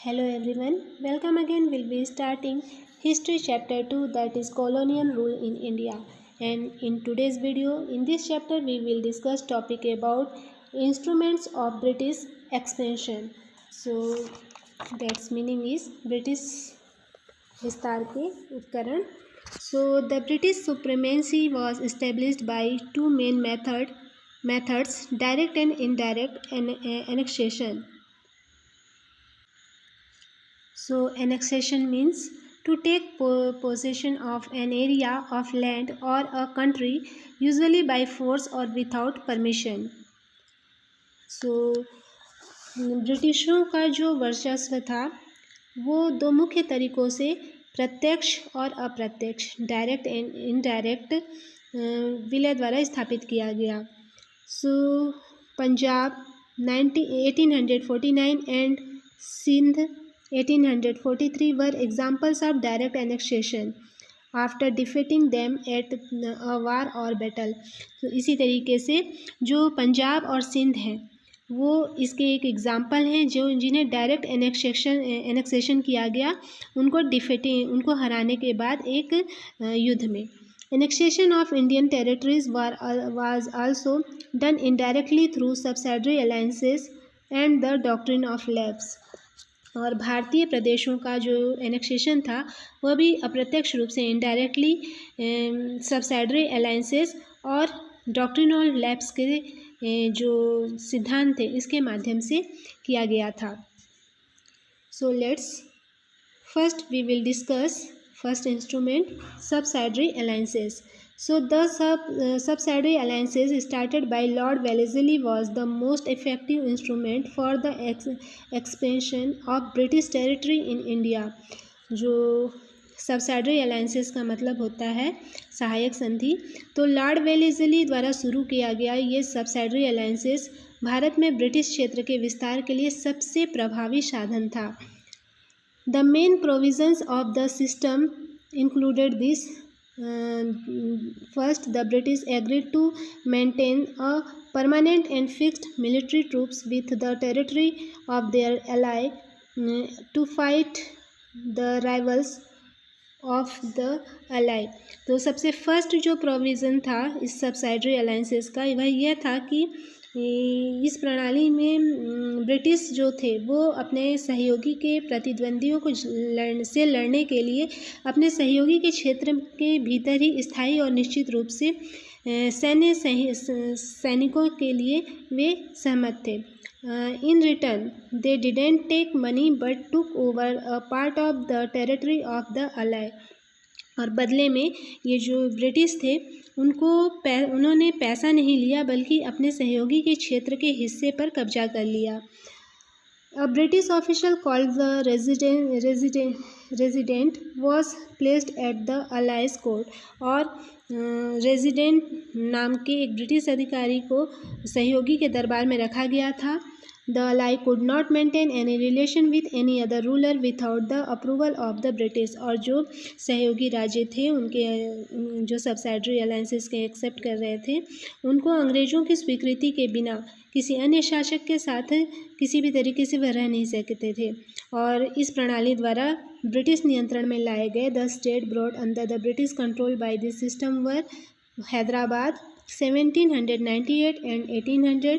Hello everyone, welcome again. We'll be starting History Chapter 2, that is Colonial Rule in India. And in today's video, in this chapter we will discuss topic about instruments of British expansion. So that's meaning is British विस्तार के उपकरण. So the British supremacy was established by two main methods, direct and indirect annexation. So annexation means to take possession of an area of land or a country, usually by force or without permission. So ब्रिटिशों का जो वर्चस्व था वो दो मुख्य तरीकों से प्रत्यक्ष और अप्रत्यक्ष डायरेक्ट एंड इनडायरेक्ट विलय द्वारा स्थापित किया गया. So Punjab 1849 and Sindh 1843 were examples of direct annexation after defeating them at a war or battle. तो इसी तरीके से जो पंजाब और सिंध हैं वो इसके एक एग्जाम्पल हैं जो जिन्हें डायरेक्ट एनेक्सेशन किया गया उनको हराने के बाद एक युद्ध में. Annexation of Indian territories was also done indirectly through subsidiary alliances and the doctrine of lapse. और भारतीय प्रदेशों का जो एनेक्सेशन था वह भी अप्रत्यक्ष रूप से इनडायरेक्टली सबसाइडरी अलायंसेस और डॉक्ट्रिन ऑफ लैप्स के जो सिद्धांत थे इसके माध्यम से किया गया था. So let's first we will discuss first instrument subsidiary alliances. So the subsidiary alliances started by Lord Wellesley was the most effective instrument for the expansion of British territory in India. जो subsidiary alliances का मतलब होता है सहायक संधि. तो Lord Wellesley द्वारा शुरू किया गया ये subsidiary alliances भारत में ब्रिटिश क्षेत्र के विस्तार के लिए सबसे प्रभावी साधन था. The main provisions of the system included this. First, the British agreed to maintain a permanent and fixed military troops with the territory of their ally to fight the rivals of the ally. तो सबसे first जो provision था इस subsidiary alliances का वह यह था कि इस प्रणाली में ब्रिटिश जो थे वो अपने सहयोगी के प्रतिद्वंदियों को लड़ने के लिए अपने सहयोगी के क्षेत्र के भीतर ही स्थायी और निश्चित रूप से सैनिकों के लिए वे सहमत थे. In return, they didn't take money but took over a part of the territory of the ally. और बदले में ये जो ब्रिटिश थे उन्होंने पैसा नहीं लिया बल्कि अपने सहयोगी के क्षेत्र के हिस्से पर कब्जा कर लिया. A British official called the resident was placed at the Allies court. और रेजिडेंट नाम के एक ब्रिटिश अधिकारी को सहयोगी के दरबार में रखा गया था. The ally could not maintain any relation with any other ruler without the approval of the British. और जो सहयोगी राज्य थे उनके जो सबसाइडरी अलायंसेस के एक्सेप्ट कर रहे थे उनको अंग्रेज़ों की स्वीकृति के बिना किसी अन्य शासक के साथ किसी भी तरीके से वह रह नहीं सकते थे. और इस प्रणाली द्वारा ब्रिटिश नियंत्रण में लाए गए the state brought under the British control by this system were Hyderabad 1798 and 1800,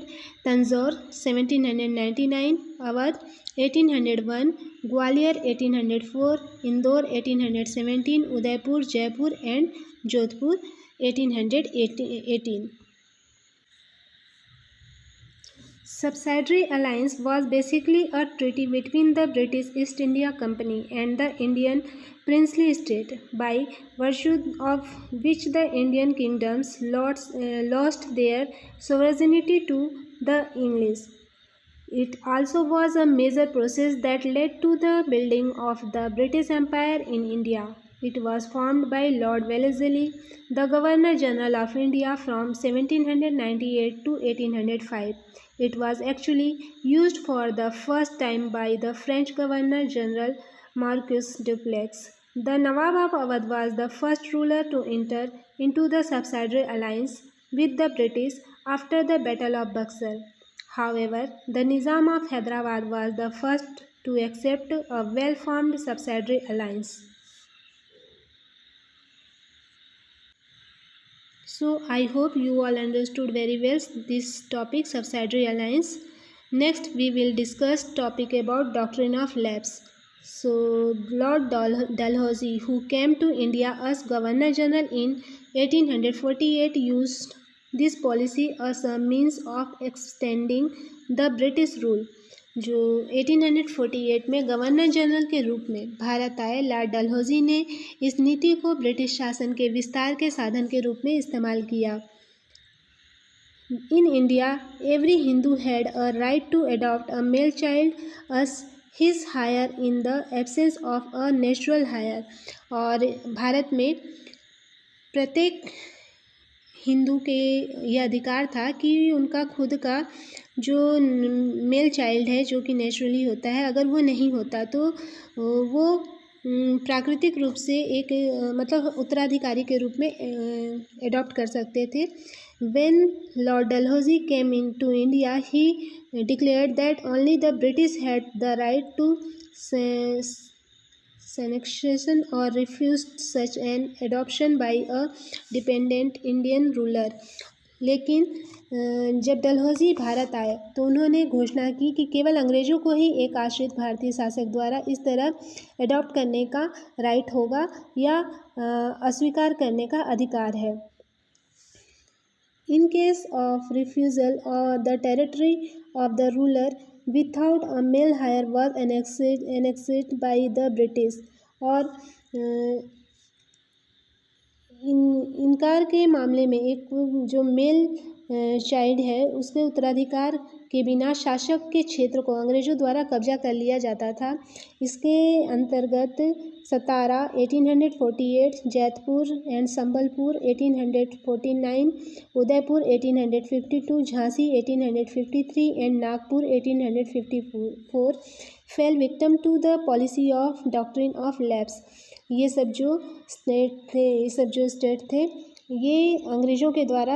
Tanjore 1799, Awadh 1801, Gwalior 1804, Indore 1817, Udaipur, Jaipur and Jodhpur 1818. Subsidiary alliance was basically a treaty between the British East India Company and the Indian princely state, by virtue of which the Indian kingdoms lost their sovereignty to the English. It also was a major process that led to the building of the British Empire in India. It was formed by Lord Wellesley, the Governor General of India from 1798 to 1805. It was actually used for the first time by the French Governor General Marquis Dupleix. The Nawab of Awadh was the first ruler to enter into the subsidiary alliance with the British after the Battle of Buxar. However, the Nizam of Hyderabad was the first to accept a well-formed subsidiary alliance. So I hope you all understood very well this topic, subsidiary alliance. Next we will discuss topic about doctrine of lapse. So Lord Dalhousie, who came to India as Governor General in 1848, used this policy as a means of extending the British rule. जो 1848 में governor general के रूप में भारत आए, Lord Dalhousie ने इस नीति को ब्रिटिश शासन के विस्तार के साधन के रूप में इस्तेमाल किया. In India, every Hindu had a right to adopt a male child as his heir in the absence of a natural heir. और भारत में प्रत्येक हिंदू के यह अधिकार था कि उनका खुद का जो मेल चाइल्ड है, जो कि नेचुरली होता है, अगर वो नहीं होता तो वो प्राकृतिक रूप से एक मतलब उत्तराधिकारी के रूप में एडॉप्ट कर सकते थे. When Lord Dalhousie came into India, he declared that only the British had the right to annexation or refused such an adoption by a dependent Indian ruler. लेकिन जब डलहौजी भारत आए तो उन्होंने घोषणा की कि केवल अंग्रेज़ों को ही एक आश्रित भारतीय शासक द्वारा इस तरह एडॉप्ट करने का राइट होगा या अस्वीकार करने का अधिकार है. In case of refusal, the territory of the ruler without a male heir was annexed by the British. और इनकार के मामले में एक जो मेल चाइल्ड है उसके उत्तराधिकार के बिना शासक के क्षेत्र को अंग्रेज़ों द्वारा कब्जा कर लिया जाता था. इसके अंतर्गत Satara 1848, Jaitpur and Sambalpur 1849, Udaipur 1852, Jhansi 1853 and Nagpur 1854 fell victim to the policy of doctrine of lapse. ये सब जो स्टेट थे ये अंग्रेज़ों के द्वारा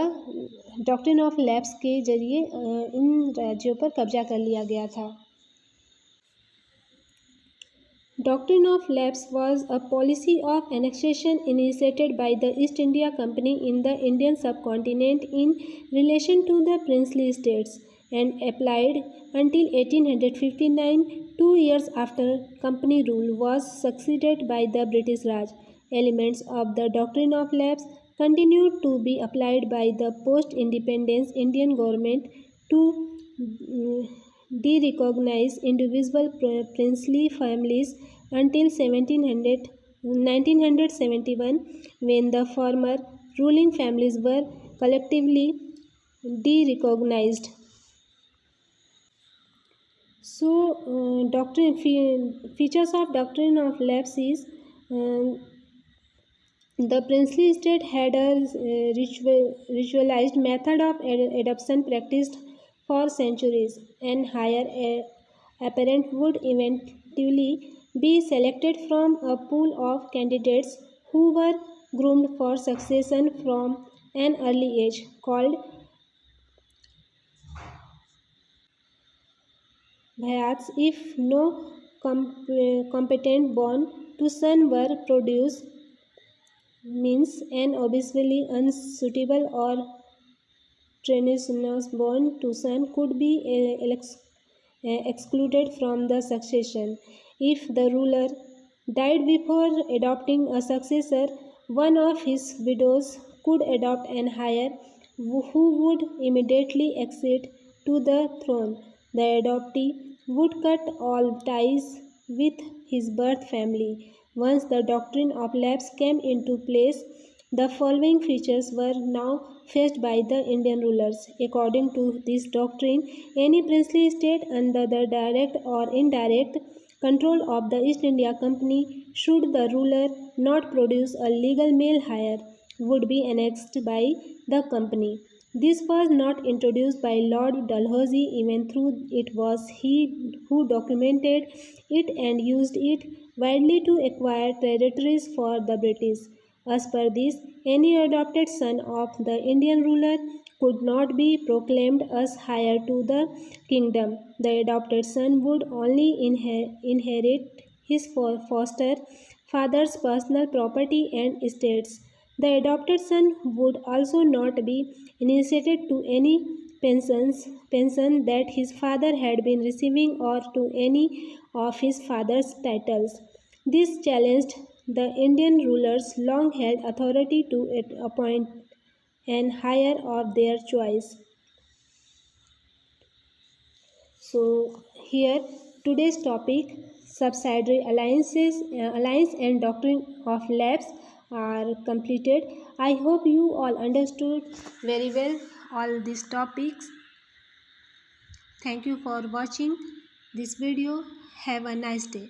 डॉक्ट्रिन ऑफ लैप्स के जरिए इन राज्यों पर कब्जा कर लिया गया था. Doctrine of lapse was a policy of annexation initiated by the East India Company in the Indian subcontinent in relation to the princely states and applied until 1859. 2 years after company rule was succeeded by the British Raj. Elements of the doctrine of lapse continued to be applied by the post-independence Indian government to de-recognize individual princely families until 1971, when the former ruling families were collectively de-recognized. So, features of doctrine of lapse is the princely state had a ritualized method of adoption practiced for centuries, and higher apparent would eventually be selected from a pool of candidates who were groomed for succession from an early age, called bhayats. If no competent born to son were produced, means an obviously unsuitable or tenacious born to son could be excluded from the succession. If the ruler died before adopting a successor, one of his widows could adopt an heir who would immediately accede to the throne. The adoptee would cut all ties with his birth family. Once the doctrine of lapse came into place, the following features were now faced by the Indian rulers. According to this doctrine, any princely state under the direct or indirect control of the East India Company, should the ruler not produce a legal male heir, would be annexed by the company. This was not introduced by Lord Dalhousie, even though it was he who documented it and used it widely to acquire territories for the British. As per this, any adopted son of the Indian ruler could not be proclaimed as heir to the kingdom. The adopted son would only inherit his foster father's personal property and estates. The adopted son would also not be initiated to any pension that his father had been receiving or to any of his father's titles. This challenged the Indian rulers' long held authority to appoint an heir of their choice. So here today's topic subsidiary alliance and doctrine of lapse are completed. I hope you all understood very well all these topics. Thank you for watching this video. Have a nice day.